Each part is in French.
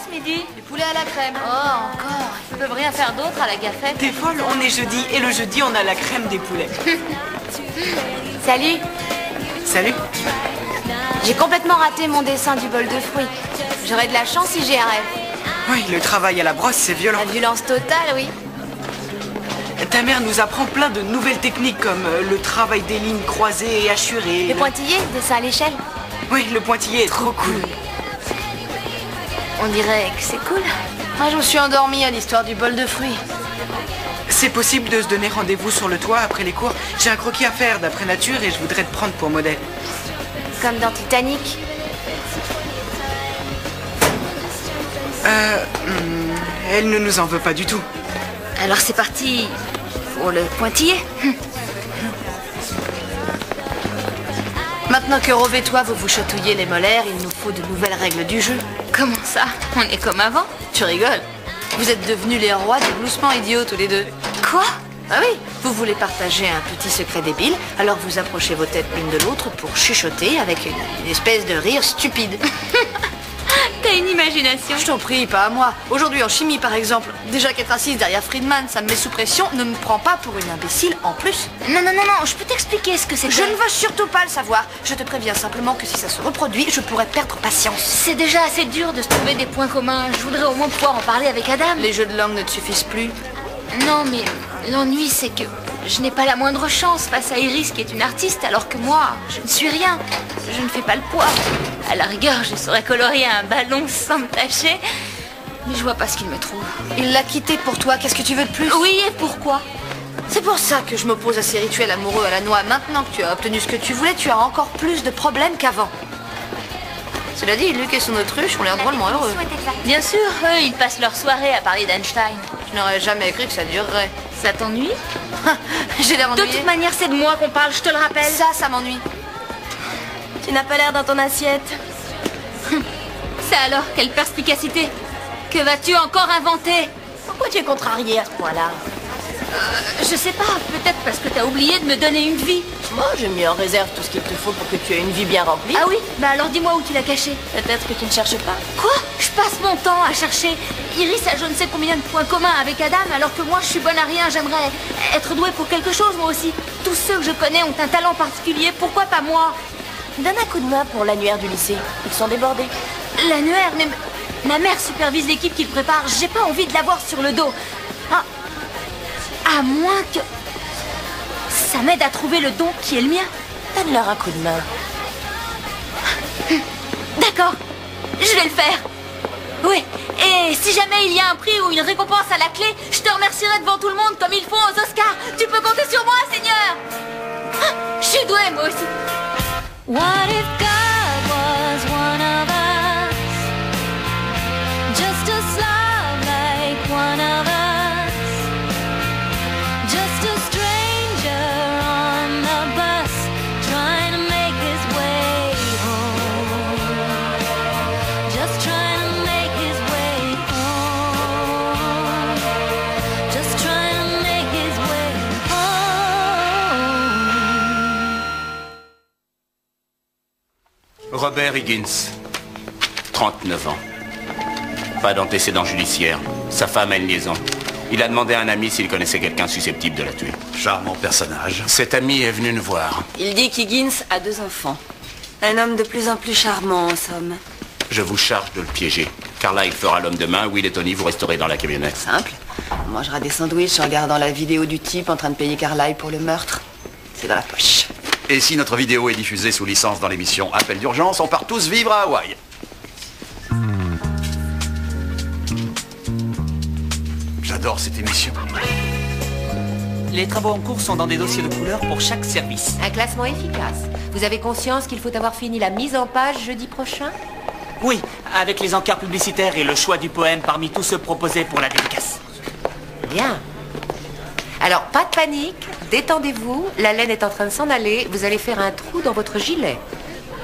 ce midi? Du poulet à la crème. Oh, encore. Ils peuvent rien faire d'autre à la gafette. T'es folle, on est jeudi, et le jeudi, on a la crème des poulets. Salut. Salut. J'ai complètement raté mon dessin du bol de fruits. J'aurais de la chance si j'y arrive. Oui, le travail à la brosse, c'est violent. La violence totale, oui. Ta mère nous apprend plein de nouvelles techniques comme le travail des lignes croisées et hachurées. Les pointillés, dessin à l'échelle. Oui, le pointillé est trop cool. On dirait que c'est cool. Moi, je me suis endormie à l'histoire du bol de fruits. C'est possible de se donner rendez-vous sur le toit après les cours. J'ai un croquis à faire d'après nature et je voudrais te prendre pour modèle. Comme dans Titanic. Elle ne nous en veut pas du tout. Alors c'est parti pour le pointillé. Maintenant que Rove et toi vous vous chatouillez les molaires, il nous faut de nouvelles règles du jeu. Comment ça? On est comme avant? Tu rigoles? Vous êtes devenus les rois des gloussements idiots tous les deux. Quoi? Ah oui, vous voulez partager un petit secret débile, alors vous approchez vos têtes l'une de l'autre pour chuchoter avec une espèce de rire stupide. T'as une imagination. Je t'en prie, pas à moi. Aujourd'hui en chimie par exemple, déjà qu'être assise derrière Friedman, ça me met sous pression, ne me prends pas pour une imbécile en plus. Non, je peux t'expliquer ce que c'est. Je ne veux surtout pas le savoir. Je te préviens simplement que si ça se reproduit, je pourrais perdre patience. C'est déjà assez dur de se trouver des points communs. Je voudrais au moins pouvoir en parler avec Adam. Les jeux de langue ne te suffisent plus. Non, mais l'ennui, c'est que je n'ai pas la moindre chance face à Iris qui est une artiste, alors que moi, je ne suis rien. Je ne fais pas le poids. À la rigueur, je saurais colorier un ballon sans me tâcher, mais je vois pas ce qu'il me trouve. Il l'a quitté pour toi, qu'est-ce que tu veux de plus? Oui, et pourquoi? C'est pour ça que je m'oppose à ces rituels amoureux à la noix. Maintenant que tu as obtenu ce que tu voulais, tu as encore plus de problèmes qu'avant. Cela dit, Luc et son autruche ont l'air drôlement heureux. Bien sûr, eux, ils passent leur soirée à parler d'Einstein. Je n'aurais jamais cru que ça durerait. Ça t'ennuie? J'ai l'air De ennuyée. toute manière, c'est de moi qu'on parle, je te le rappelle. Ça m'ennuie. Tu n'as pas l'air dans ton assiette. Ça alors, quelle perspicacité. Que vas-tu encore inventer? Pourquoi tu es contrariée à ce point-là? Je sais pas, peut-être parce que t'as oublié de me donner une vie. Moi, j'ai mis en réserve tout ce qu'il te faut pour que tu aies une vie bien remplie. Ah oui? Bah alors dis-moi où tu l'as caché. Peut-être que tu ne cherches pas. Quoi? Je passe mon temps à chercher. Iris a je ne sais combien de points communs avec Adam, alors que moi je suis bonne à rien. J'aimerais être douée pour quelque chose, moi aussi. Tous ceux que je connais ont un talent particulier, pourquoi pas moi? Donne un coup de main pour l'annuaire du lycée. Ils sont débordés. L'annuaire, mais ma mère supervise l'équipe qui le prépare. J'ai pas envie de l'avoir sur le dos. Ah, à moins que ça m'aide à trouver le don qui est le mien. Donne-leur un coup de main. D'accord, je vais le faire. Oui, et si jamais il y a un prix ou une récompense à la clé, je te remercierai devant tout le monde comme il faut aux Oscars. Tu peux compter sur moi, Seigneur. Ah, je suis douée, moi aussi. What if God was one of us? Just a slob like one of us. Just a stranger on the bus trying to make his way home. Just trying to make his way home. Just trying to make his way home. Robert Higgins, 39 ans. Pas d'antécédent judiciaire. Sa femme a une liaison. Il a demandé à un ami s'il connaissait quelqu'un susceptible de la tuer. Charmant personnage. Cet ami est venu nous voir. Il dit qu'Higgins a 2 enfants. Un homme de plus en plus charmant, en somme. Je vous charge de le piéger. Carla, il fera l'homme demain. Will et Tony, vous resterez dans la camionnette. Simple. On mangera des sandwichs en regardant la vidéo du type en train de payer Carlyle pour le meurtre. C'est dans la poche. Et si notre vidéo est diffusée sous licence dans l'émission Appel d'urgence, on part tous vivre à Hawaï. J'adore cette émission. Les travaux en cours sont dans des dossiers de couleurs pour chaque service. Un classement efficace. Vous avez conscience qu'il faut avoir fini la mise en page jeudi prochain? Oui, avec les encarts publicitaires et le choix du poème parmi tous ceux proposés pour la dédicace. Bien. Alors, pas de panique, détendez-vous, la laine est en train de s'en aller, vous allez faire un trou dans votre gilet.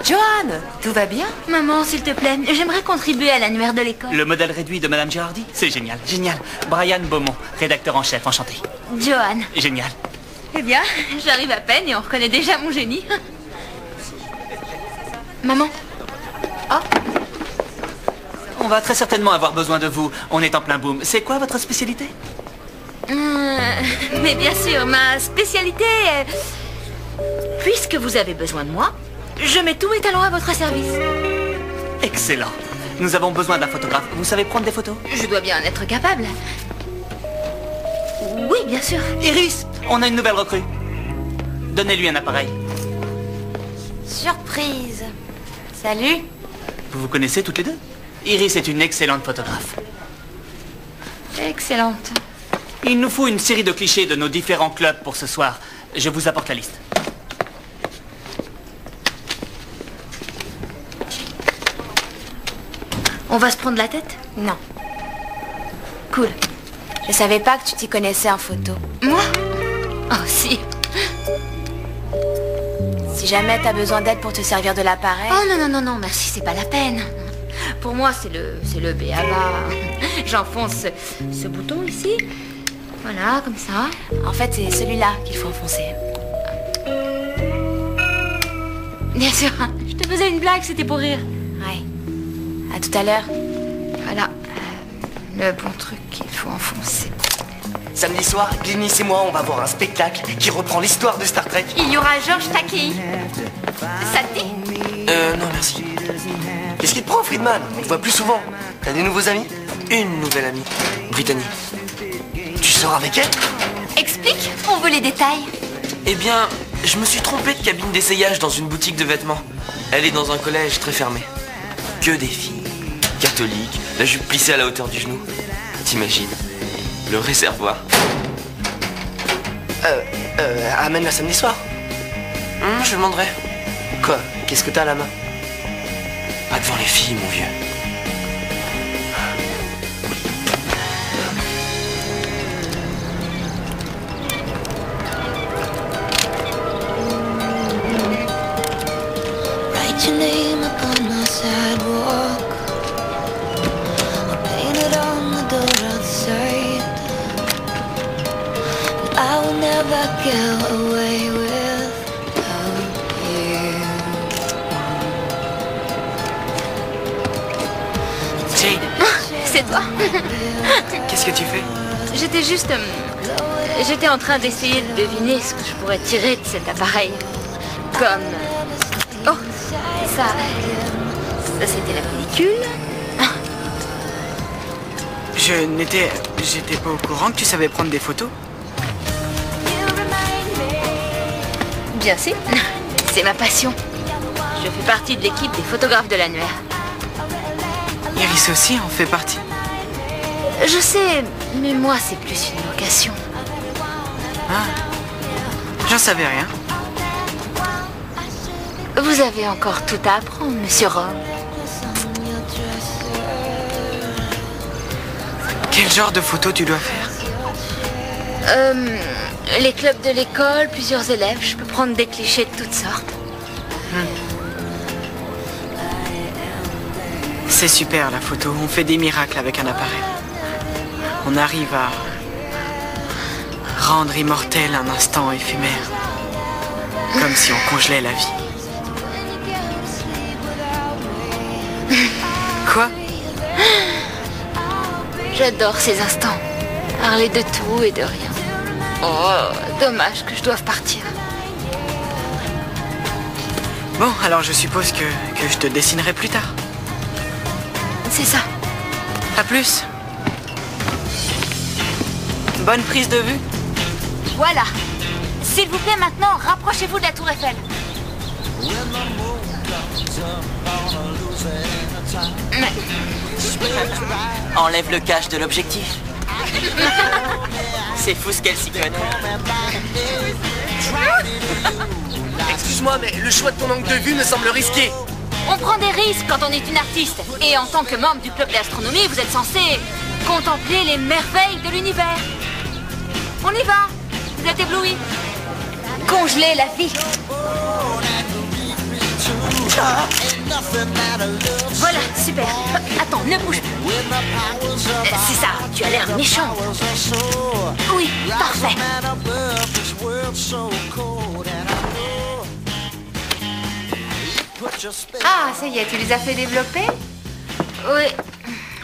Johan, tout va bien? Maman, s'il te plaît, j'aimerais contribuer à l'annuaire de l'école. Le modèle réduit de Madame Girardi, c'est génial, génial. Brian Beaumont, rédacteur en chef, enchanté. Johan. Génial. Eh bien, j'arrive à peine et on reconnaît déjà mon génie. Maman. Ah, On va très certainement avoir besoin de vous. On est en plein boom. C'est quoi votre spécialité? Mais bien sûr, ma spécialité est... Puisque vous avez besoin de moi, je mets tous mes talents à votre service. Excellent. Nous avons besoin d'un photographe. Vous savez prendre des photos? Je dois bien en être capable. Oui, bien sûr. Iris, on a une nouvelle recrue. Donnez-lui un appareil. Surprise. Salut. Vous vous connaissez toutes les deux? Iris est une excellente photographe. Excellente. Il nous faut une série de clichés de nos différents clubs pour ce soir. Je vous apporte la liste. On va se prendre la tête? Non. Cool. Je savais pas que tu t'y connaissais en photo. Moi? Oh, si. Si jamais t'as besoin d'aide pour te servir de l'appareil... Oh, non, merci, c'est pas la peine. Pour moi, c'est le b.a.-ba. J'enfonce ce bouton ici. Voilà, comme ça. En fait, c'est celui-là qu'il faut enfoncer. Bien sûr, je te faisais une blague, c'était pour rire. Ouais. À tout à l'heure. Voilà, le bon truc qu'il faut enfoncer. Samedi soir, Glynis et moi, on va voir un spectacle qui reprend l'histoire de Star Trek. Il y aura Georges Takei. Ça te dit? Non, merci. Qu'est-ce qui te prend, Friedman? On te voit plus souvent. T'as des nouveaux amis? Une nouvelle amie, Brittany. Tu sors avec elle? Explique, on veut les détails. Eh bien, je me suis trompé de cabine d'essayage dans une boutique de vêtements. Elle est dans un collège très fermé. Que des filles. Catholiques, la jupe plissée à la hauteur du genou. T'imagines? Le réservoir. Amène-la samedi soir. Je demanderai. Quoi? Qu'est-ce que t'as à la main? Pas devant les filles, mon vieux. Write your name upon my sidewalk. I'll paint it on the door outside. I will never get away without you. Jane, C'est toi? qu'est-ce que tu fais? J'étais juste... j'étais en train d'essayer de deviner ce que je pourrais tirer de cet appareil. Comme... Oh, ça c'était la pellicule. J'étais pas au courant que tu savais prendre des photos. Bien sûr, c'est ma passion. Je fais partie de l'équipe des photographes de l'annuaire. Iris aussi en fait partie. Je sais, mais moi c'est plus une vocation. Ah, j'en savais rien. Vous avez encore tout à apprendre, monsieur Rome. Quel genre de photos tu dois faire? Les clubs de l'école, plusieurs élèves, je peux prendre des clichés de toutes sortes. C'est super la photo, on fait des miracles avec un appareil. On arrive à rendre immortel un instant éphémère. Comme si on congelait la vie. Quoi? J'adore ces instants. Parler de tout et de rien. Oh, dommage que je doive partir. Bon, alors je suppose que je te dessinerai plus tard. C'est ça. À plus. Bonne prise de vue. Voilà. S'il vous plaît, maintenant, rapprochez-vous de la tour Eiffel. Mais... Enlève le cache de l'objectif. C'est fou ce qu'elle s'y connaît. Excuse-moi, mais le choix de ton angle de vue me semble risqué. On prend des risques quand on est une artiste. Et en tant que membre du club d'astronomie, vous êtes censé contempler les merveilles de l'univers. On y va. Vous êtes éblouis. Congeler la vie. Voilà, super. Attends, ne bouge plus. C'est ça, tu as l'air méchant. Oui, parfait. Ah, ça y est, tu les as fait développer? Oui.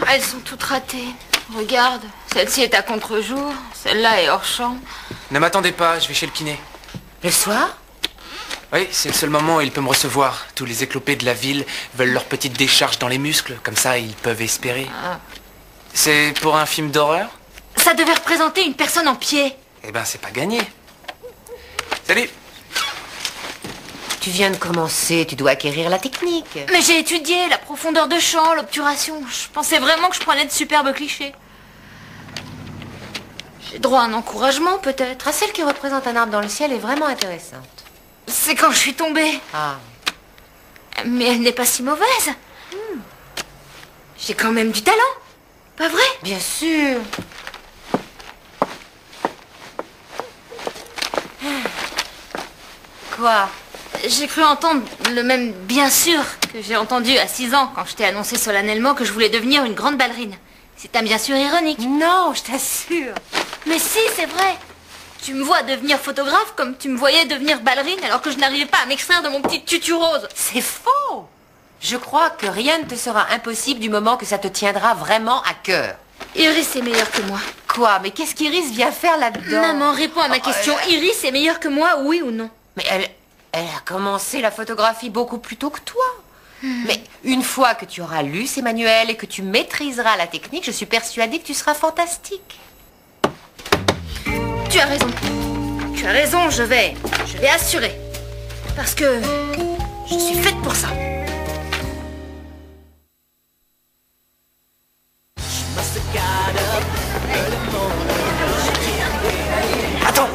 Elles sont toutes ratées. Regarde, celle-ci est à contre-jour, celle-là est hors champ. Ne m'attendez pas, je vais chez le kiné. Le soir? Oui, c'est le seul moment où il peut me recevoir. Tous les éclopés de la ville veulent leur petite décharge dans les muscles, comme ça ils peuvent espérer. Ah. C'est pour un film d'horreur? Ça devait représenter une personne en pied. Eh ben, c'est pas gagné. Salut! Tu viens de commencer, tu dois acquérir la technique. Mais j'ai étudié la profondeur de champ, l'obturation. Je pensais vraiment que je prenais de superbes clichés. J'ai droit à un encouragement, peut-être. Celle qui représente un arbre dans le ciel est vraiment intéressante. C'est quand je suis tombée. Ah. Mais elle n'est pas si mauvaise. J'ai quand même du talent. Pas vrai? Bien sûr. Quoi? J'ai cru entendre le même bien sûr que j'ai entendu à 6 ans quand je t'ai annoncé solennellement que je voulais devenir une grande ballerine. C'est un bien sûr ironique. Non, je t'assure. Mais si, c'est vrai. Tu me vois devenir photographe comme tu me voyais devenir ballerine alors que je n'arrivais pas à m'extraire de mon petit tutu rose. C'est faux. Je crois que rien ne te sera impossible du moment que ça te tiendra vraiment à cœur. Iris est meilleure que moi. Quoi? Mais qu'est-ce qu'Iris vient faire là-dedans? Maman, réponds à ma question. Iris est meilleure que moi, oui ou non? Mais elle a commencé la photographie beaucoup plus tôt que toi. Mais une fois que tu auras lu ces manuels et que tu maîtriseras la technique, je suis persuadée que tu seras fantastique. Tu as raison. Tu as raison, je vais assurer. Parce que je suis faite pour ça. Attends.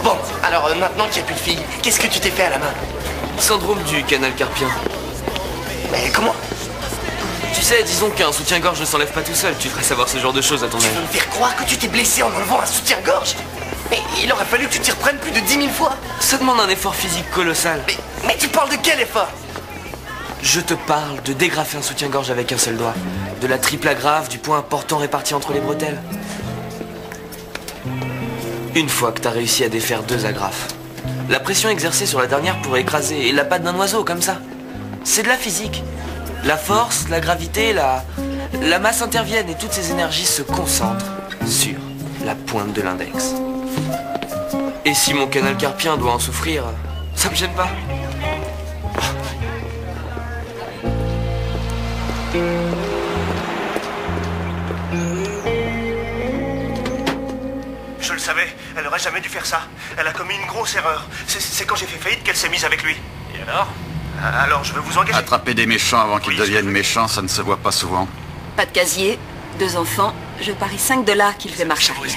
Bon, alors maintenant qu'il n'y a plus de filles, qu'est-ce que tu t'es fait à la main? Syndrome du canal carpien. Mais comment? Tu sais, disons qu'un soutien-gorge ne s'enlève pas tout seul. Tu devrais savoir ce genre de choses à ton âge. Tu veux me faire croire que tu t'es blessé en enlevant un soutien-gorge? Mais il aurait fallu que tu t'y reprennes plus de 10 000 fois. Ça demande un effort physique colossal. Mais tu parles de quel effort? Je te parle de dégrafer un soutien-gorge avec un seul doigt. De la triple agrafe, du point important réparti entre les bretelles. Une fois que t'as réussi à défaire 2 agrafes, la pression exercée sur la dernière pourrait écraser la patte d'un oiseau comme ça. C'est de la physique. La force, la gravité, la masse interviennent et toutes ces énergies se concentrent sur la pointe de l'index. Et si mon canal carpien doit en souffrir, ça me gêne pas. Je le savais, elle aurait jamais dû faire ça. Elle a commis une grosse erreur. C'est quand j'ai fait faillite qu'elle s'est mise avec lui. Et alors? Alors je vais vous engager. Attraper des méchants avant qu'ils deviennent méchants, ça ne se voit pas souvent. Pas de casier, 2 enfants, je parie $5 qu'il fait marche arrière.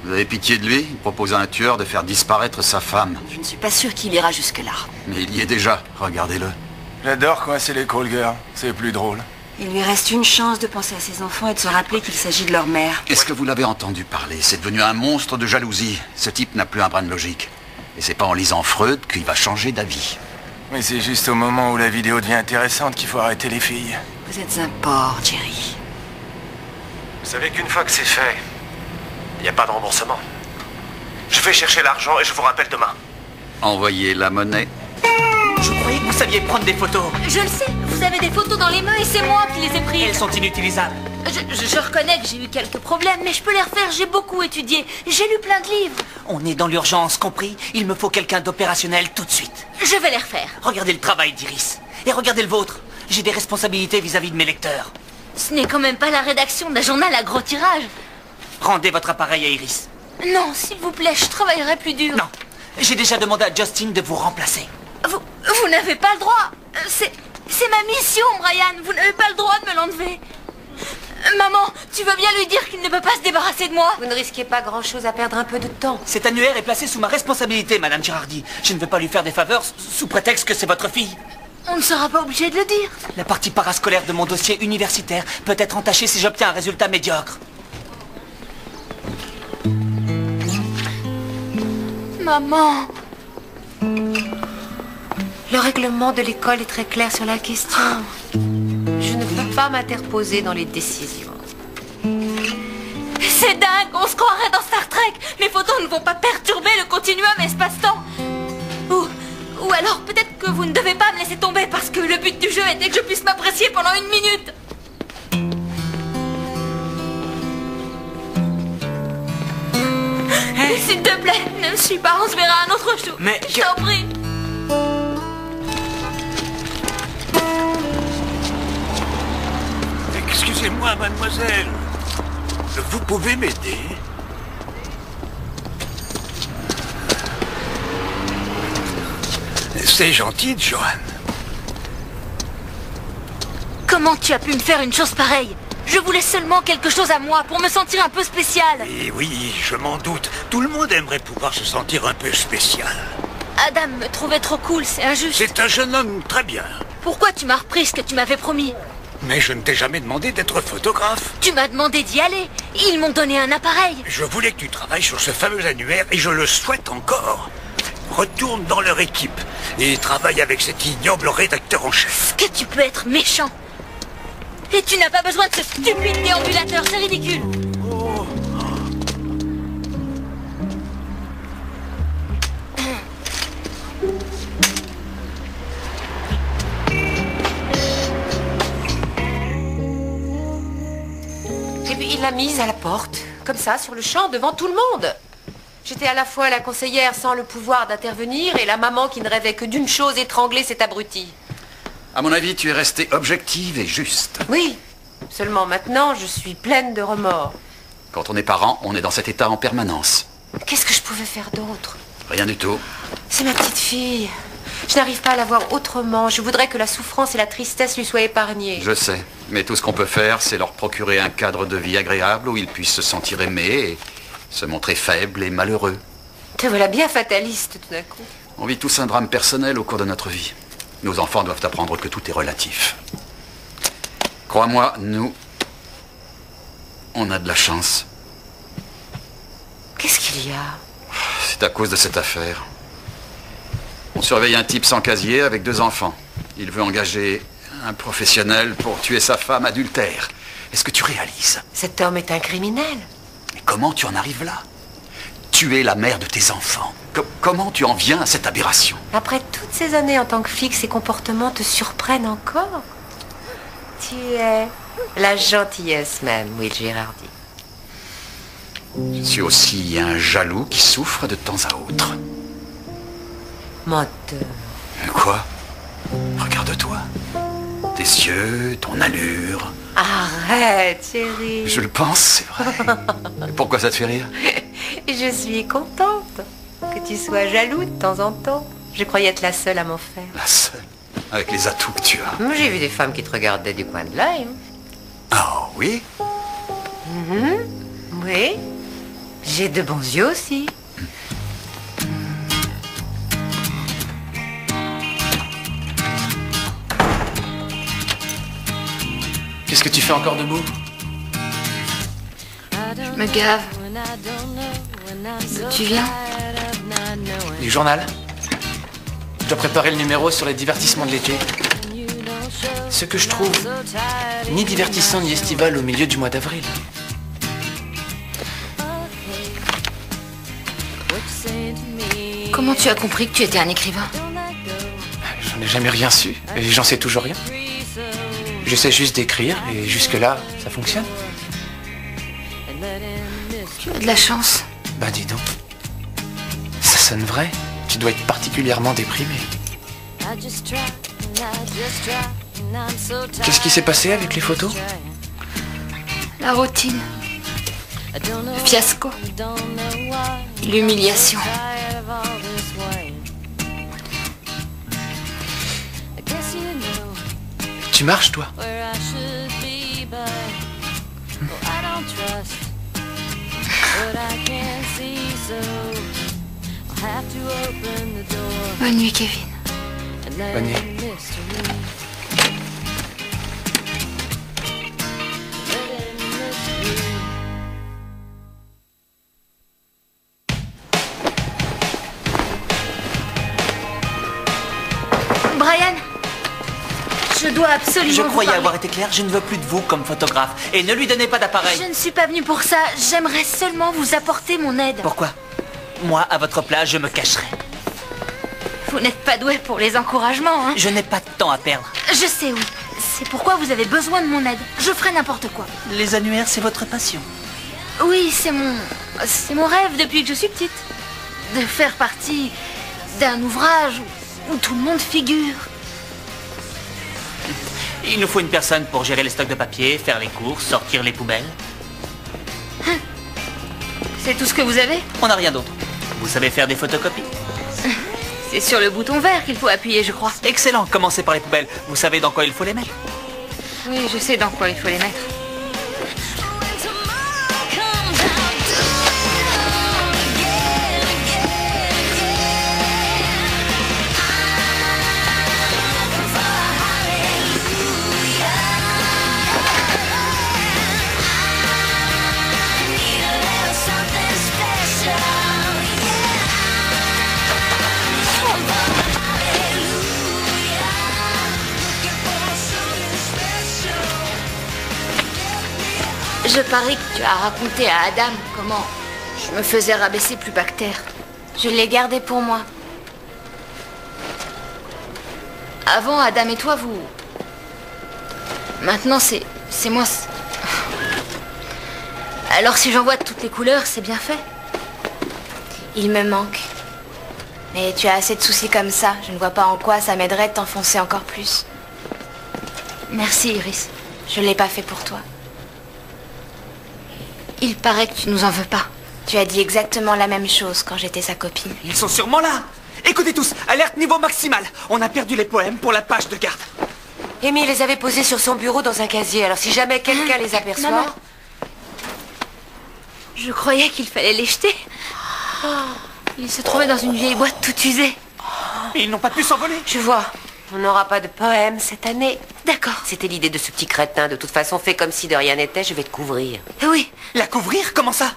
Vous avez pitié de lui? Il propose à un tueur de faire disparaître sa femme. Je ne suis pas sûre qu'il ira jusque-là. Mais il y est déjà, regardez-le. J'adore coincer les call girls, c'est plus drôle. Il lui reste une chance de penser à ses enfants et de se rappeler qu'il s'agit de leur mère. Est-ce que vous l'avez entendu parler? C'est devenu un monstre de jalousie. Ce type n'a plus un brin de logique. Et c'est pas en lisant Freud qu'il va changer d'avis. Mais c'est juste au moment où la vidéo devient intéressante qu'il faut arrêter les filles. Vous êtes un porc, Jerry. Vous savez qu'une fois que c'est fait, il n'y a pas de remboursement. Je vais chercher l'argent et je vous rappelle demain. Envoyez la monnaie. Je croyais que vous saviez prendre des photos. Je le sais, vous avez des photos dans les mains et c'est moi qui les ai prises. Elles sont inutilisables. Je reconnais que j'ai eu quelques problèmes, mais je peux les refaire, j'ai beaucoup étudié. J'ai lu plein de livres. On est dans l'urgence, compris? Il me faut quelqu'un d'opérationnel tout de suite. Je vais les refaire. Regardez le travail d'Iris. Et regardez le vôtre. J'ai des responsabilités vis-à-vis de mes lecteurs. Ce n'est quand même pas la rédaction d'un journal à gros tirage. Rendez votre appareil à Iris. Non, s'il vous plaît, je travaillerai plus dur. Non, j'ai déjà demandé à Justin de vous remplacer. Vous n'avez pas le droit. C'est ma mission, Brian. Vous n'avez pas le droit de me l'enlever. Maman, tu veux bien lui dire qu'il ne peut pas se débarrasser de moi? Vous ne risquez pas grand-chose à perdre un peu de temps. Cet annuaire est placé sous ma responsabilité, Madame Girardi. Je ne veux pas lui faire des faveurs sous prétexte que c'est votre fille. On ne sera pas obligé de le dire. La partie parascolaire de mon dossier universitaire peut être entachée si j'obtiens un résultat médiocre. Maman. Le règlement de l'école est très clair sur la question. Je ne peux pas m'interposer dans les décisions. C'est dingue, on se croirait dans Star Trek. Mes photos ne vont pas perturber le continuum espace-temps. Ou alors peut-être que vous ne devez pas me laisser tomber parce que le but du jeu était que je puisse m'apprécier pendant 1 minute. S'il te plaît, ne me suis pas, on se verra un autre jour. Mais... Je t'en prie. Excusez-moi, mademoiselle. Vous pouvez m'aider? C'est gentil, Johan. Comment tu as pu me faire une chose pareille? Je voulais seulement quelque chose à moi pour me sentir un peu spécial. Et oui, je m'en doute. Tout le monde aimerait pouvoir se sentir un peu spécial. Adam me trouvait trop cool, c'est injuste. C'est un jeune homme très bien. Pourquoi tu m'as repris ce que tu m'avais promis? Mais je ne t'ai jamais demandé d'être photographe. Tu m'as demandé d'y aller. Ils m'ont donné un appareil. Je voulais que tu travailles sur ce fameux annuaire et je le souhaite encore. Retourne dans leur équipe et travaille avec cet ignoble rédacteur en chef. Que tu peux être méchant. Et tu n'as pas besoin de ce stupide déambulateur, c'est ridicule. Et puis il l'a mise à la porte, comme ça, sur le champ, devant tout le monde. J'étais à la fois la conseillère sans le pouvoir d'intervenir et la maman qui ne rêvait que d'une chose, étrangler cet abruti. À mon avis, tu es restée objective et juste. Oui, seulement maintenant, je suis pleine de remords. Quand on est parent, on est dans cet état en permanence. Qu'est-ce que je pouvais faire d'autre? Rien du tout. C'est ma petite fille. Je n'arrive pas à la voir autrement. Je voudrais que la souffrance et la tristesse lui soient épargnées. Je sais, mais tout ce qu'on peut faire, c'est leur procurer un cadre de vie agréable où ils puissent se sentir aimés et se montrer faibles et malheureux. Te voilà bien fataliste tout d'un coup. On vit tous un drame personnel au cours de notre vie. Nos enfants doivent apprendre que tout est relatif. Crois-moi, nous, on a de la chance. Qu'est-ce qu'il y a? C'est à cause de cette affaire. On surveille un type sans casier avec 2 enfants. Il veut engager un professionnel pour tuer sa femme adultère. Est-ce que tu réalises? Cet homme est un criminel. Mais comment tu en arrives là? Tuer la mère de tes enfants. Comment tu en viens à cette aberration? Après toutes ces années en tant que flic, ces comportements te surprennent encore? Tu es la gentillesse même, Will Girardi. Je suis aussi un jaloux qui souffre de temps à autre. Menteur. Quoi? Regarde-toi. Tes yeux, ton allure. Arrête, chérie. Je le pense, c'est vrai. Pourquoi ça te fait rire? Je suis contente que tu sois jaloux de temps en temps. Je croyais être la seule à m'en faire. La seule? Avec les atouts que tu as. J'ai vu des femmes qui te regardaient du coin de l'œil. Ah oui? Oui. J'ai de bons yeux aussi. Qu'est-ce que tu fais encore debout? Je me gave. Tu viens? Du journal? Je dois préparer le numéro sur les divertissements de l'été. Ce que je trouve ni divertissant ni estival au milieu du mois d'avril. Comment tu as compris que tu étais un écrivain? J'en ai jamais rien su et j'en sais toujours rien. J'essaie juste d'écrire et jusque-là, ça fonctionne. Tu as de la chance. Bah dis donc. Ça sonne vrai. Tu dois être particulièrement déprimé. Qu'est-ce qui s'est passé avec les photos? La routine. Le fiasco. L'humiliation. Tu marches, toi? Bonne nuit, Kevin. Bonne nuit. Brian, je dois absolument Je vous croyais parler. avoir été clair, je ne veux plus de vous comme photographe. Et ne lui donnez pas d'appareil. Je ne suis pas venue pour ça. J'aimerais seulement vous apporter mon aide. Pourquoi? Moi, à votre place, je me cacherai. Vous n'êtes pas doué pour les encouragements, hein? Je n'ai pas de temps à perdre. Je sais, oui. C'est pourquoi vous avez besoin de mon aide. Je ferai n'importe quoi. Les annuaires, c'est votre passion. Oui, c'est mon C'est mon rêve depuis que je suis petite. De faire partie d'un ouvrage où tout le monde figure. Il nous faut une personne pour gérer les stocks de papier, faire les courses, sortir les poubelles. C'est tout ce que vous avez? On n'a rien d'autre. Vous savez faire des photocopies? C'est sur le bouton vert qu'il faut appuyer, je crois. Excellent, commencez par les poubelles. Vous savez dans quoi il faut les mettre? Oui, je sais dans quoi il faut les mettre. Je parie que tu as raconté à Adam comment je me faisais rabaisser plus bas que terre. Je l'ai gardé pour moi. Avant, Adam et toi, vous... Maintenant, c'est moi... Alors si j'en vois de toutes les couleurs, c'est bien fait. Il me manque. Mais tu as assez de soucis comme ça. Je ne vois pas en quoi ça m'aiderait de t'enfoncer encore plus. Merci, Iris. Je ne l'ai pas fait pour toi. Il paraît que tu nous en veux pas. Tu as dit exactement la même chose quand j'étais sa copine. Ils sont sûrement là. Écoutez tous, alerte niveau maximal. On a perdu les poèmes pour la page de garde. Amy les avait posés sur son bureau dans un casier, alors si jamais quelqu'un les aperçoit... Maman, je croyais qu'il fallait les jeter. Ils se trouvaient dans une vieille boîte toute usée. Mais ils n'ont pas pu s'envoler. Je vois. On n'aura pas de poème cette année. D'accord. C'était l'idée de ce petit crétin. De toute façon, fais comme si de rien n'était, je vais te couvrir. Oui. La couvrir? Comment ça?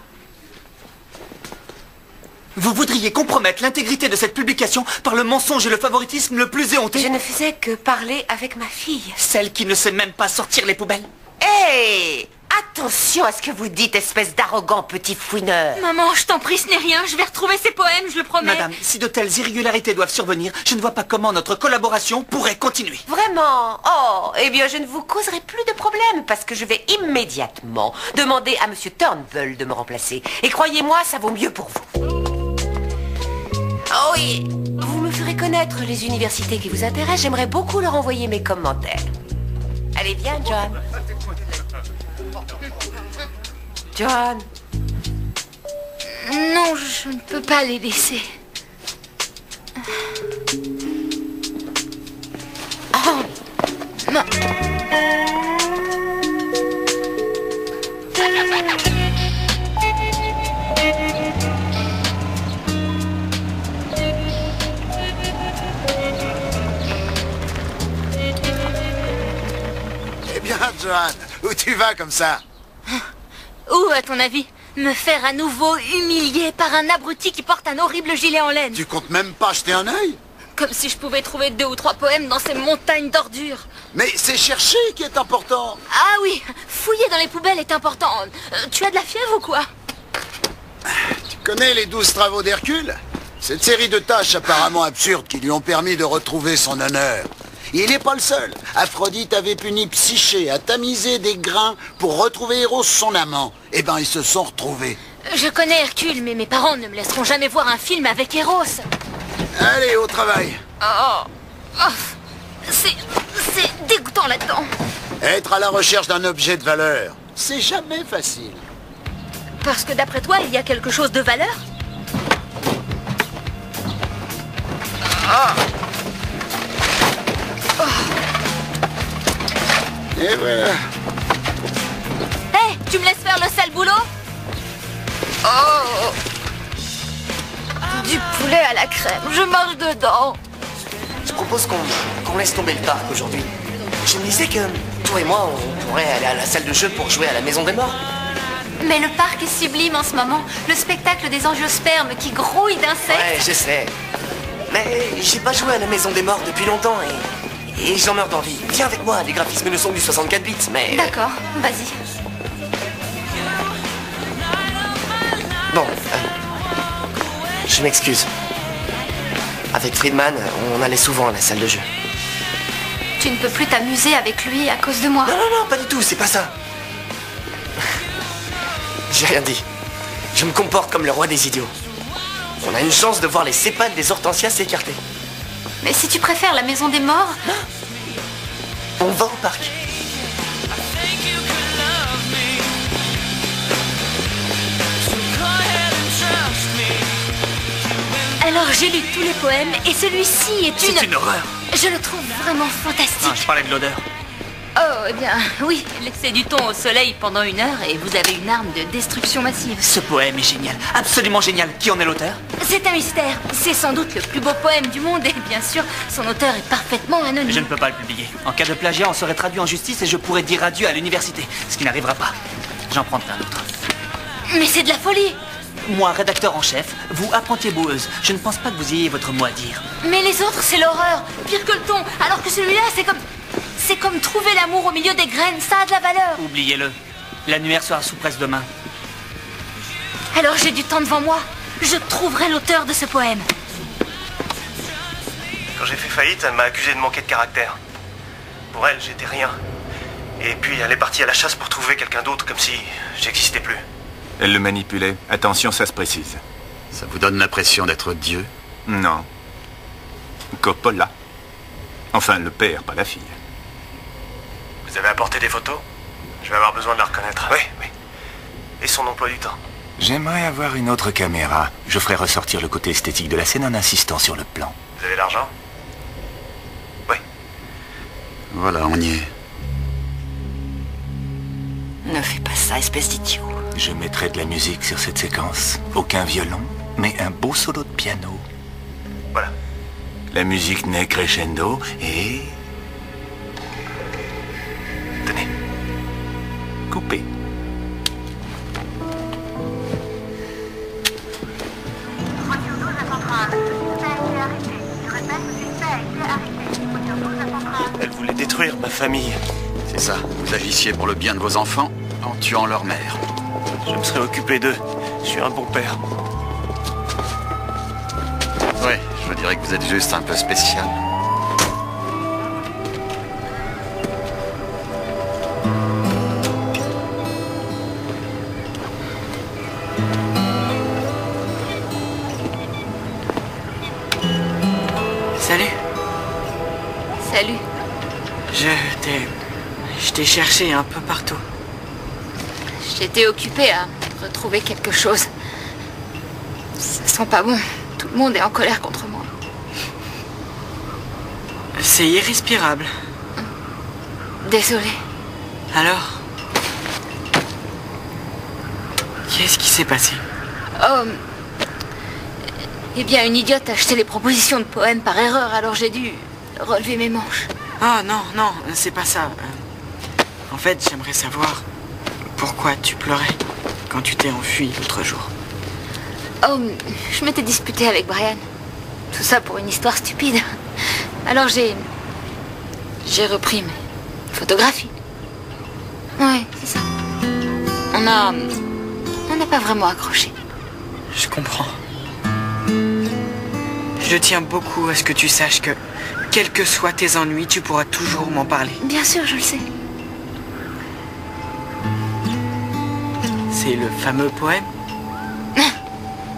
Vous voudriez compromettre l'intégrité de cette publication par le mensonge et le favoritisme le plus éhonté? Je ne faisais que parler avec ma fille. Celle qui ne sait même pas sortir les poubelles. Hé! Attention à ce que vous dites, espèce d'arrogant petit fouineur. Maman, je t'en prie, ce n'est rien. Je vais retrouver ces poèmes, je le promets. Madame, si de telles irrégularités doivent survenir, je ne vois pas comment notre collaboration pourrait continuer. Vraiment? Oh, eh bien, je ne vous causerai plus de problème parce que je vais immédiatement demander à Monsieur Turnbull de me remplacer. Et croyez-moi, ça vaut mieux pour vous. Oh oui, vous me ferez connaître les universités qui vous intéressent. J'aimerais beaucoup leur envoyer mes commentaires. Allez, viens, John. John. Non, je ne peux pas les laisser. Oh. Non. Eh bien, Johan, où tu vas comme ça? Où, à ton avis? Me faire à nouveau humilier par un abruti qui porte un horrible gilet en laine. Tu comptes même pas jeter un œil? Comme si je pouvais trouver 2 ou 3 poèmes dans ces montagnes d'ordures. Mais c'est chercher qui est important. Ah oui, fouiller dans les poubelles est important. Tu as de la fièvre ou quoi? Tu connais les 12 travaux d'Hercule? Cette série de tâches apparemment absurdes qui lui ont permis de retrouver son honneur. Et il n'est pas le seul. Aphrodite avait puni Psyché à tamiser des grains pour retrouver Eros, son amant. Eh ben, ils se sont retrouvés. Je connais Hercule, mais mes parents ne me laisseront jamais voir un film avec Eros. Allez, au travail. C'est dégoûtant là-dedans. Être à la recherche d'un objet de valeur, c'est jamais facile. Parce que d'après toi, il y a quelque chose de valeur? Et voilà. Hé, tu me laisses faire le sale boulot? Du poulet à la crème, je marche dedans. Je propose qu'on laisse tomber le parc aujourd'hui. Je me disais que toi et moi, on pourrait aller à la salle de jeu pour jouer à la Maison des Morts. Mais le parc est sublime en ce moment. Le spectacle des angiospermes qui grouillent d'insectes. Ouais, je sais. Mais j'ai pas joué à la Maison des Morts depuis longtemps et j'en meurs d'envie. Viens avec moi, les graphismes ne sont du 64 bits, mais... D'accord, vas-y. Bon, je m'excuse. Avec Friedman, on allait souvent à la salle de jeu. Tu ne peux plus t'amuser avec lui à cause de moi. Non, pas du tout, c'est pas ça. J'ai rien dit. Je me comporte comme le roi des idiots. On a une chance de voir les sépales des hortensias s'écarter. Mais si tu préfères la maison des morts... On va au parc. Alors j'ai lu tous les poèmes et celui-ci est une... C'est une horreur. Je le trouve vraiment fantastique. Ah, je parlais de l'odeur. Oh, eh bien, oui, laissez du thon au soleil pendant 1 heure et vous avez une arme de destruction massive. Ce poème est génial, absolument génial. Qui en est l'auteur? C'est un mystère. C'est sans doute le plus beau poème du monde et bien sûr, son auteur est parfaitement anonyme. Je ne peux pas le publier. En cas de plagiat, on serait traduit en justice et je pourrais dire adieu à l'université, ce qui n'arrivera pas. J'en prendrai un autre. Mais c'est de la folie. Moi, rédacteur en chef, vous, apprenti boueuse, je ne pense pas que vous ayez votre mot à dire. Mais les autres, c'est l'horreur. Pire que le thon. Alors que celui-là, c'est comme... C'est comme trouver l'amour au milieu des graines, ça a de la valeur. Oubliez-le. L'annuaire sera sous presse demain. Alors j'ai du temps devant moi. Je trouverai l'auteur de ce poème. Quand j'ai fait faillite, elle m'a accusé de manquer de caractère. Pour elle, j'étais rien. Et puis elle est partie à la chasse pour trouver quelqu'un d'autre, comme si j'existais plus. Elle le manipulait. Attention, ça se précise. Ça vous donne l'impression d'être Dieu? Non. Coppola. Enfin, le père, pas la fille. Vous avez apporté des photos? Je vais avoir besoin de la reconnaître. Oui, oui. Et son emploi du temps? J'aimerais avoir une autre caméra. Je ferai ressortir le côté esthétique de la scène en insistant sur le plan. Vous avez l'argent? Oui. Voilà, on y est. Ne fais pas ça, espèce d'idiot. Je mettrai de la musique sur cette séquence. Aucun violon, mais un beau solo de piano. Voilà. La musique naît crescendo et... Tenez. Coupé. Elle voulait détruire ma famille. C'est ça, vous agissiez pour le bien de vos enfants en tuant leur mère. Je me serais occupé d'eux. Je suis un bon père. Ouais, je dirais que vous êtes juste un peu spécial. Salut. Salut. Je t'ai cherché un peu partout. J'étais occupée à retrouver quelque chose. Ça sent pas bon. Tout le monde est en colère contre moi. C'est irrespirable. Désolée. Alors? Qu'est-ce qui s'est passé? Oh. Eh bien, une idiote a acheté les propositions de poèmes par erreur, alors j'ai dû relever mes manches. Oh non, non, c'est pas ça. En fait, j'aimerais savoir pourquoi tu pleurais quand tu t'es enfui l'autre jour. Oh, je m'étais disputée avec Brian. Tout ça pour une histoire stupide. Alors j'ai repris mes photographies. Ouais, c'est ça. On n'a pas vraiment accroché. Je comprends. Je tiens beaucoup à ce que tu saches que, quels que soient tes ennuis, tu pourras toujours m'en parler. Bien sûr, je le sais. C'est le fameux poème?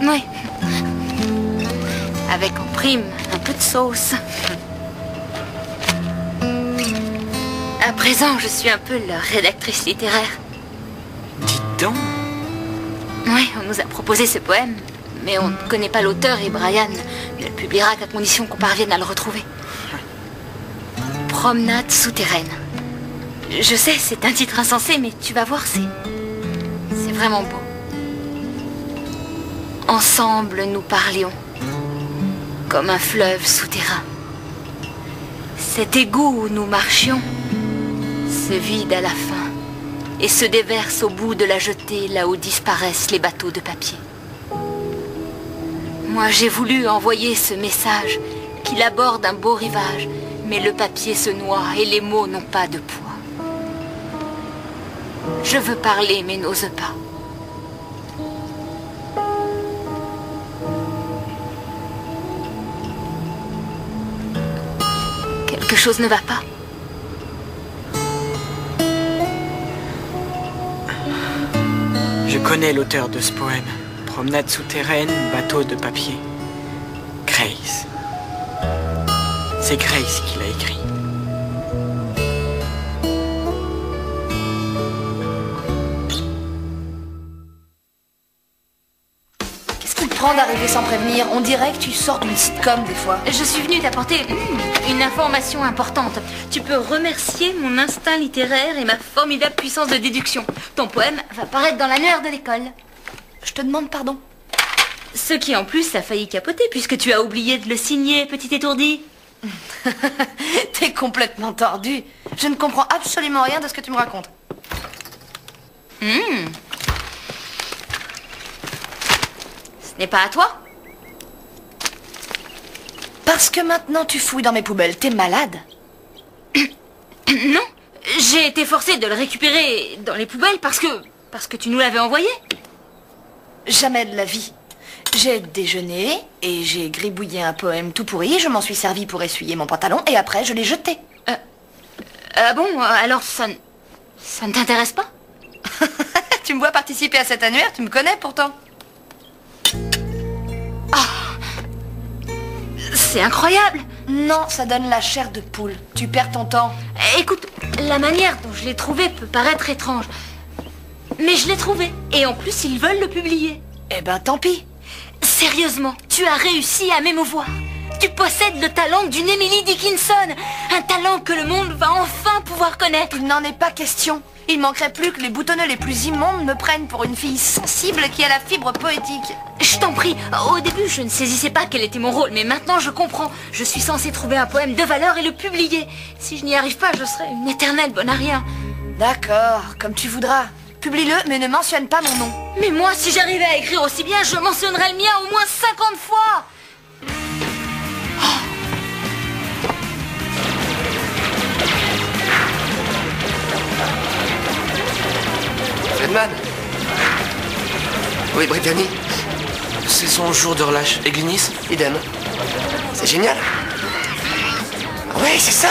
Oui. Avec en prime un peu de sauce. À présent, je suis un peu leur rédactrice littéraire. Dites donc. Oui, on nous a proposé ce poème, mais on ne connaît pas l'auteur et Brian ne le publiera qu'à condition qu'on parvienne à le retrouver. Promenade souterraine. Je sais, c'est un titre insensé, mais tu vas voir, c'est vraiment beau. Ensemble, nous parlions, comme un fleuve souterrain. Cet égout où nous marchions se vide à la fin et se déverse au bout de la jetée, là où disparaissent les bateaux de papier. Moi, j'ai voulu envoyer ce message qu'il aborde un beau rivage, mais le papier se noie et les mots n'ont pas de poids. Je veux parler, mais n'ose pas. Quelque chose ne va pas. Je connais l'auteur de ce poème. Promenade souterraine, bateau de papier. Grace. C'est Grace qui l'a écrit. Qu'est-ce qui te prend d'arriver sans prévenir? On dirait que tu sors d'une sitcom des fois. Je suis venue t'apporter une information importante. Tu peux remercier mon instinct littéraire et ma formidable puissance de déduction. Ton poème va paraître dans l'annuaire de l'école. Je te demande pardon. Ce qui en plus a failli capoter puisque tu as oublié de le signer, petit étourdi. T'es complètement tordu. Je ne comprends absolument rien de ce que tu me racontes. Ce n'est pas à toi? Parce que maintenant tu fouilles dans mes poubelles, t'es malade? Non, j'ai été forcée de le récupérer dans les poubelles parce que tu nous l'avais envoyé. Jamais de la vie. J'ai déjeuné et j'ai gribouillé un poème tout pourri, je m'en suis servi pour essuyer mon pantalon et après je l'ai jeté. Ah bon, alors ça ne t'intéresse pas? Tu me vois participer à cet annuaire, tu me connais pourtant. C'est incroyable. Non, ça donne la chair de poule. Tu perds ton temps. Écoute, la manière dont je l'ai trouvé peut paraître étrange. Mais je l'ai trouvé. Et en plus, ils veulent le publier. Eh ben, tant pis. Sérieusement, tu as réussi à m'émouvoir. Tu possèdes le talent d'une Emily Dickinson. Un talent que le monde va enfin pouvoir connaître. Il n'en est pas question. Il manquerait plus que les boutonneux les plus immondes me prennent pour une fille sensible qui a la fibre poétique. Je t'en prie, au début je ne saisissais pas quel était mon rôle, mais maintenant je comprends. Je suis censée trouver un poème de valeur et le publier. Si je n'y arrive pas, je serai une éternelle bonne à rien. D'accord, comme tu voudras. Publie-le, mais ne mentionne pas mon nom. Mais moi, si j'arrivais à écrire aussi bien, je mentionnerais le mien au moins 50 fois. Redman. Oui, Brittany. C'est son jour de relâche. Et Glynis? Idem. C'est génial. Oui, c'est ça.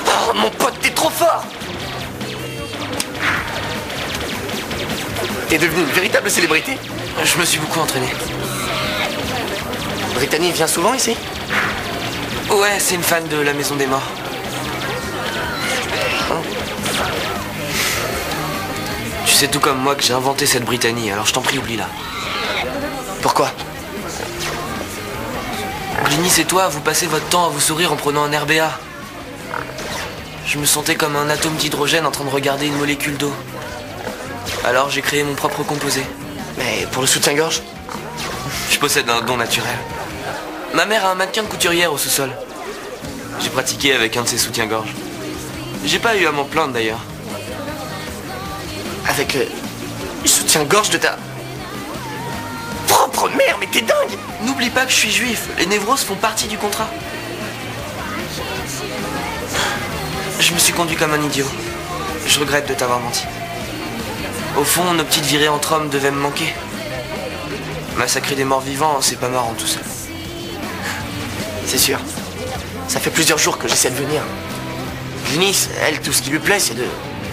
Oh, mon pote, t'es trop fort. T'es devenu une véritable célébrité. Je me suis beaucoup entraîné. Brittany vient souvent ici? Ouais, c'est une fan de la Maison des Morts. Tu sais tout comme moi que j'ai inventé cette Brittany, alors je t'en prie, oublie-la. Pourquoi? Glynis et toi, vous passez votre temps à vous sourire en prenant un RBA. Je me sentais comme un atome d'hydrogène en train de regarder une molécule d'eau. Alors j'ai créé mon propre composé. Mais pour le soutien-gorge? Je possède un don naturel. Ma mère a un mannequin de couturière au sous-sol. J'ai pratiqué avec un de ses soutiens-gorge. J'ai pas eu à m'en plaindre d'ailleurs. Avec le soutien-gorge de ta propre mère, mais t'es dingue! N'oublie pas que je suis juif. Les névroses font partie du contrat. Je me suis conduit comme un idiot. Je regrette de t'avoir menti. Au fond, nos petites virées entre hommes devaient me manquer. Massacrer des morts vivants, c'est pas marrant tout seul. C'est sûr. Ça fait plusieurs jours que j'essaie de venir. Glynis, elle, tout ce qui lui plaît, c'est de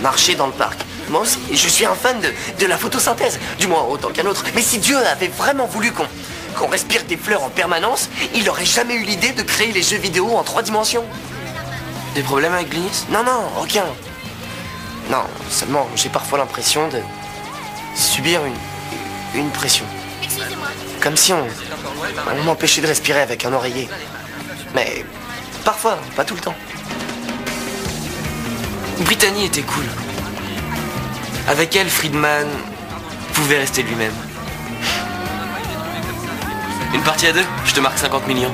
marcher dans le parc. Moi aussi, je suis un fan de la photosynthèse, du moins autant qu'un autre. Mais si Dieu avait vraiment voulu qu'on respire des fleurs en permanence, il n'aurait jamais eu l'idée de créer les jeux vidéo en 3 dimensions. Des problèmes avec Glynis? Non, non, aucun. Non, seulement j'ai parfois l'impression de subir une pression. Comme si on m'empêchait de respirer avec un oreiller. Mais parfois, pas tout le temps. Brittany était cool. Avec elle, Friedman pouvait rester lui-même. Une partie à 2, je te marque 50 millions.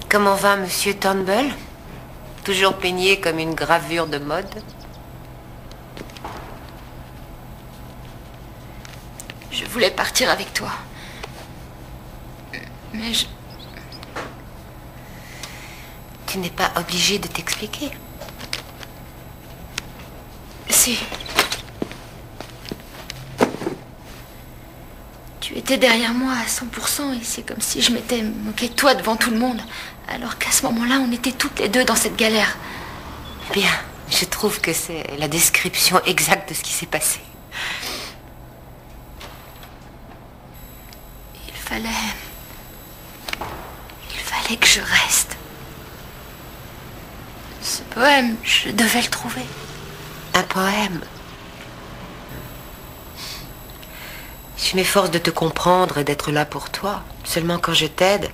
Comment va Monsieur Turnbull? Toujours peigné comme une gravure de mode? voulais partir avec toi. Mais je... Tu n'es pas obligé de t'expliquer. Si. Tu étais derrière moi à 100% et c'est comme si je m'étais moquée de toi devant tout le monde. Alors qu'à ce moment-là, on était toutes les deux dans cette galère. Bien, je trouve que c'est la description exacte de ce qui s'est passé. Il fallait que je reste. Ce poème, je devais le trouver. Un poème. Je m'efforce de te comprendre et d'être là pour toi. Seulement quand je t'aide,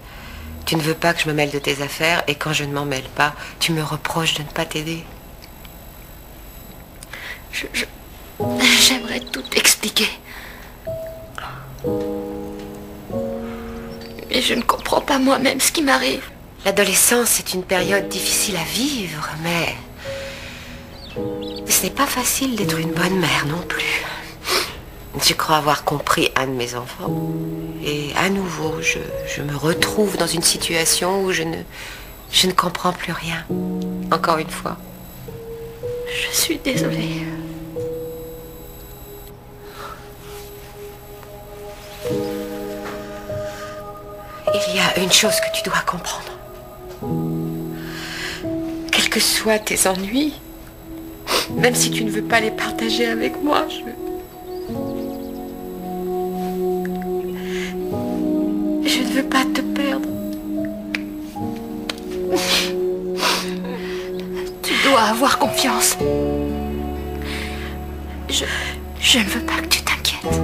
tu ne veux pas que je me mêle de tes affaires et quand je ne m'en mêle pas, tu me reproches de ne pas t'aider. J'aimerais tout expliquer. Mais je ne comprends pas moi-même ce qui m'arrive. L'adolescence est une période difficile à vivre, mais ce n'est pas facile d'être une bonne mère non plus. Je crois avoir compris un de mes enfants. Et à nouveau, je me retrouve dans une situation où je ne comprends plus rien. Encore une fois. Je suis désolée. Il y a une chose que tu dois comprendre. Quels que soient tes ennuis, même si tu ne veux pas les partager avec moi, je ne veux pas te perdre. Tu dois avoir confiance. Je ne veux pas que tu t'inquiètes.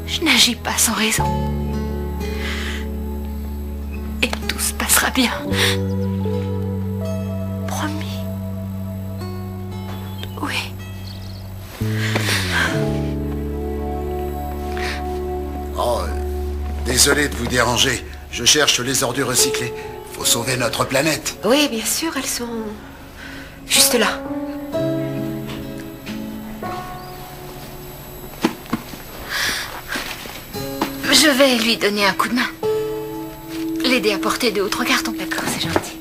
Je n'agis pas sans raison. Et tout se passera bien. Promis. Oui. Oh, désolé de vous déranger. Je cherche les ordures recyclées. Faut sauver notre planète. Oui, bien sûr, elles sont juste là. Je vais lui donner un coup de main. L'aider à porter 2 ou 3 cartons. D'accord, c'est gentil.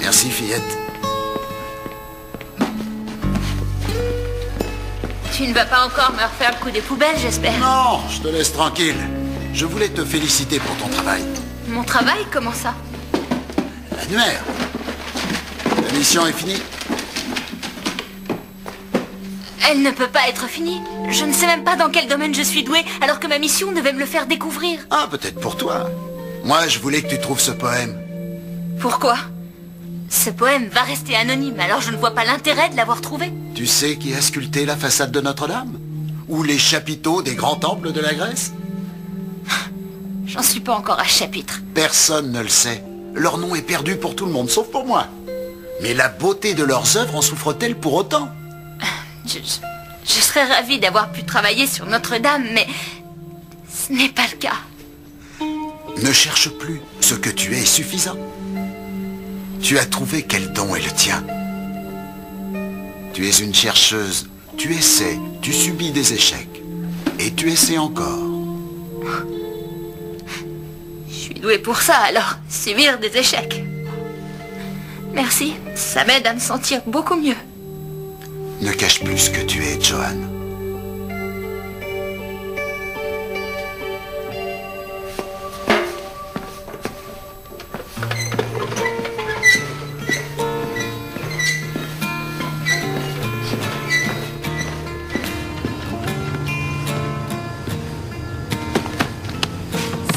Merci, fillette. Tu ne vas pas encore me refaire le coup des poubelles, j'espère. Non, je te laisse tranquille. Je voulais te féliciter pour ton travail. Mon travail, comment ça? L'annuaire. La mission est finie. Elle ne peut pas être finie. Je ne sais même pas dans quel domaine je suis douée, alors que ma mission devait me le faire découvrir. Ah, peut-être pour toi. Moi, je voulais que tu trouves ce poème. Pourquoi? Ce poème va rester anonyme, alors je ne vois pas l'intérêt de l'avoir trouvé. Tu sais qui a sculpté la façade de Notre-Dame? Ou les chapiteaux des grands temples de la Grèce? J'en suis pas encore à ce chapitre. Personne ne le sait. Leur nom est perdu pour tout le monde, sauf pour moi. Mais la beauté de leurs œuvres en souffre-t-elle pour autant? Je serais ravie d'avoir pu travailler sur Notre-Dame, mais ce n'est pas le cas. Ne cherche plus. Ce que tu es est suffisant. Tu as trouvé quel don est le tien. Tu es une chercheuse. Tu essaies, tu subis des échecs. Et tu essaies encore. Je suis douée pour ça, alors subir des échecs. Merci, ça m'aide à me sentir beaucoup mieux. Ne cache plus ce que tu es, Joanne.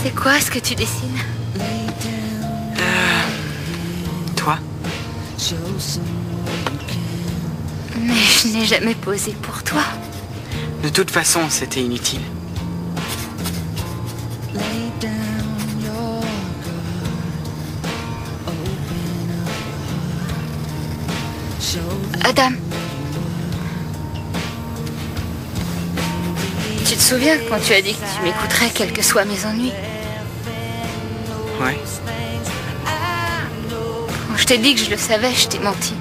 C'est quoi ce que tu dessines? Toi? Mais je n'ai jamais posé pour toi. De toute façon, c'était inutile. Adam. Tu te souviens quand tu as dit que tu m'écouterais quels que soient mes ennuis? Ouais. Quand je t'ai dit que je le savais, je t'ai menti.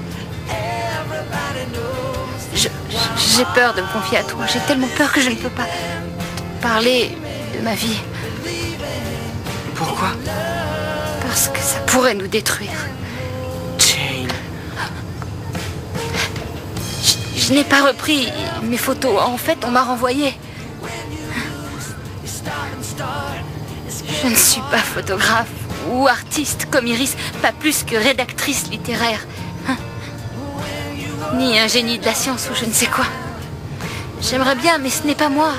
J'ai peur de me confier à toi. J'ai tellement peur que je ne peux pas te parler de ma vie. Pourquoi? Parce que ça pourrait nous détruire. Jane. Je n'ai pas repris mes photos. En fait, on m'a renvoyé. Je ne suis pas photographe ou artiste comme Iris, pas plus que rédactrice littéraire. Ni un génie de la science ou je ne sais quoi. J'aimerais bien, mais ce n'est pas moi.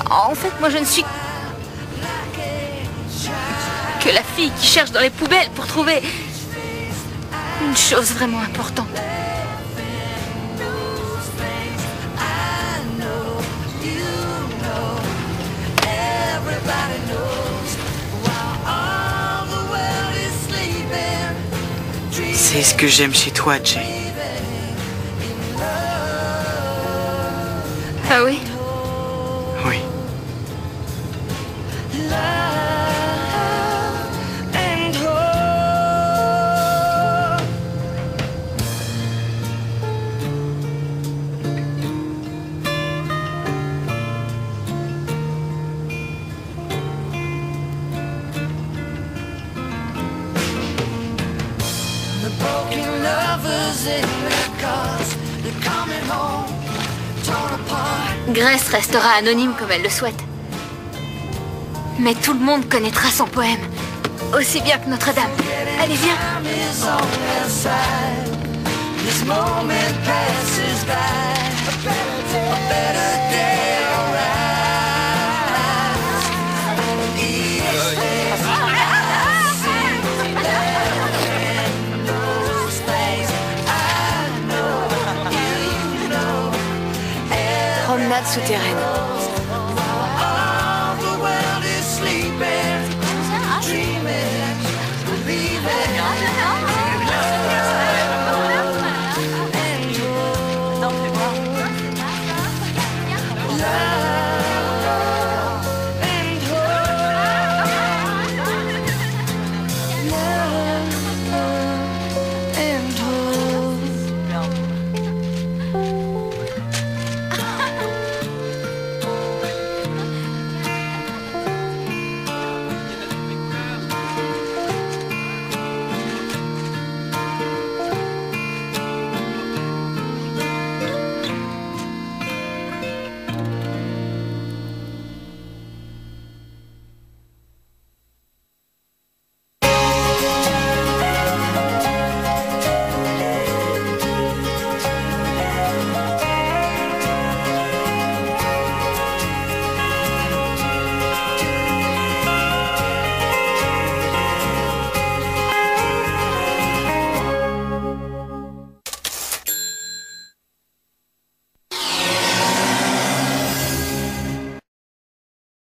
En fait, moi, je ne suis que la fille qui cherche dans les poubelles pour trouver une chose vraiment importante. C'est ce que j'aime chez toi, Jane. Ah oui? Oui. Grace restera anonyme comme elle le souhaite. Mais tout le monde connaîtra son poème. Aussi bien que Notre-Dame. Allez, viens. Promenade souterraine.